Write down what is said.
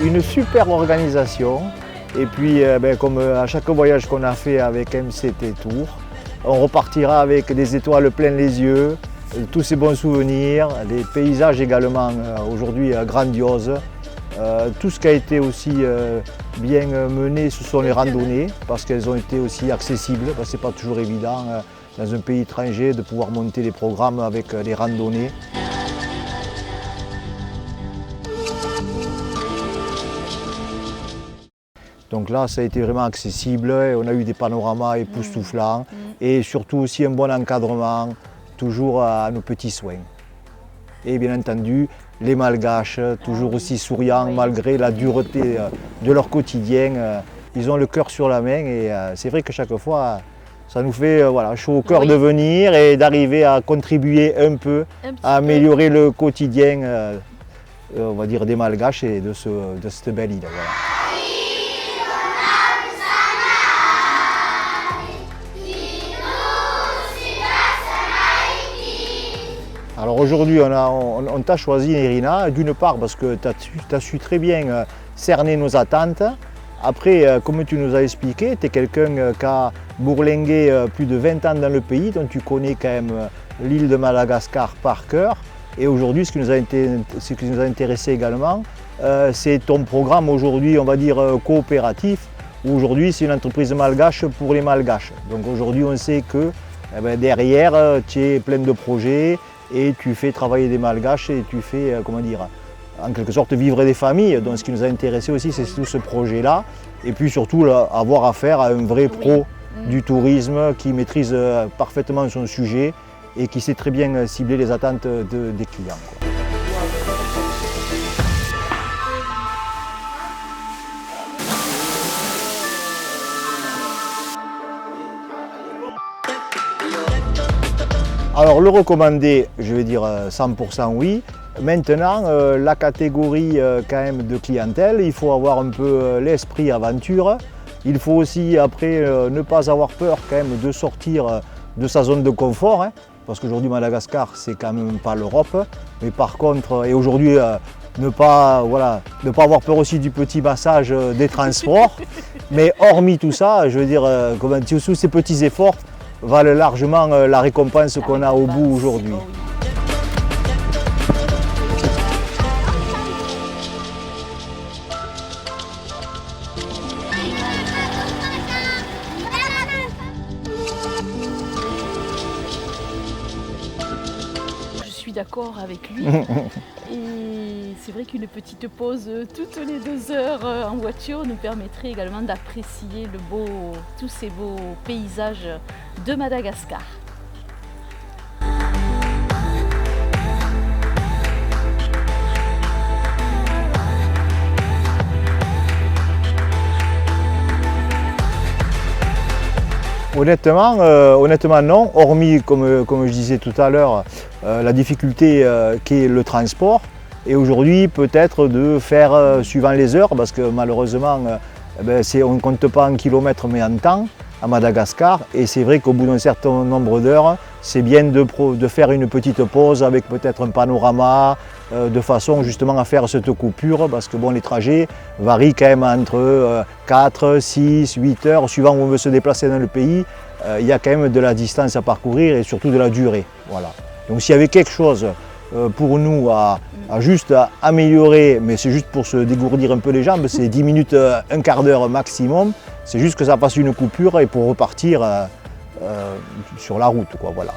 Une super organisation. Et puis, comme à chaque voyage qu'on a fait avec MCT Tour, on repartira avec des étoiles plein les yeux, tous ces bons souvenirs, les paysages également aujourd'hui grandioses. Tout ce qui a été aussi bien mené, ce sont les randonnées, parce qu'elles ont été aussi accessibles. Ce n'est pas toujours évident dans un pays étranger de pouvoir monter des programmes avec les randonnées. Donc là, ça a été vraiment accessible, on a eu des panoramas époustouflants et surtout aussi un bon encadrement, toujours à nos petits soins. Et bien entendu, les Malgaches, toujours aussi souriants malgré la dureté de leur quotidien. Ils ont le cœur sur la main et c'est vrai que chaque fois, ça nous fait chaud au cœur de venir et d'arriver à contribuer un peu à améliorer le quotidien on va dire, des Malgaches et de cette belle île. Voilà. Alors aujourd'hui, on t'a choisi, Irina, d'une part parce que tu as su très bien cerner nos attentes. Après, comme tu nous as expliqué, tu es quelqu'un qui a bourlingué plus de 20 ans dans le pays, donc tu connais quand même l'île de Madagascar par cœur. Et aujourd'hui, ce qui nous a intéressé également, c'est ton programme aujourd'hui, on va dire coopératif, où aujourd'hui c'est une entreprise malgache pour les Malgaches. Donc aujourd'hui, on sait que derrière, tu es plein de projets, et tu fais travailler des Malgaches et tu fais, en quelque sorte vivre des familles. Donc ce qui nous a intéressé aussi, c'est tout ce projet-là. Et puis surtout, avoir affaire à un vrai pro du tourisme qui maîtrise parfaitement son sujet et qui sait très bien cibler les attentes des clients. Alors le recommandé, je vais dire 100% oui. Maintenant, la catégorie quand même de clientèle, il faut avoir un peu l'esprit aventure. Il faut aussi après ne pas avoir peur quand même de sortir de sa zone de confort. Parce qu'aujourd'hui Madagascar, c'est quand même pas l'Europe. Mais par contre, et aujourd'hui, ne pas avoir peur aussi du petit massage des transports. Mais hormis tout ça, je veux dire, tous ces petits efforts valent largement la récompense qu'on a au bout aujourd'hui. Je suis d'accord avec lui. Et c'est vrai qu'une petite pause toutes les 2 heures en voiture nous permettrait également d'apprécier tous ces beaux paysages de Madagascar. Honnêtement non, hormis comme je disais tout à l'heure, la difficulté qu'est le transport. Et aujourd'hui peut-être de faire suivant les heures, parce que malheureusement on ne compte pas en kilomètres mais en temps à Madagascar. Et c'est vrai qu'au bout d'un certain nombre d'heures, c'est bien de faire une petite pause avec peut-être un panorama, de façon justement à faire cette coupure, parce que bon, les trajets varient quand même entre 4, 6, 8 heures, suivant où on veut se déplacer dans le pays. Il y a quand même de la distance à parcourir et surtout de la durée. Voilà. Donc s'il y avait quelque chose pour nous à juste améliorer, mais c'est juste pour se dégourdir un peu les jambes, c'est 10 minutes, un quart d'heure maximum. C'est juste que ça fasse une coupure et pour repartir sur la route, quoi, voilà.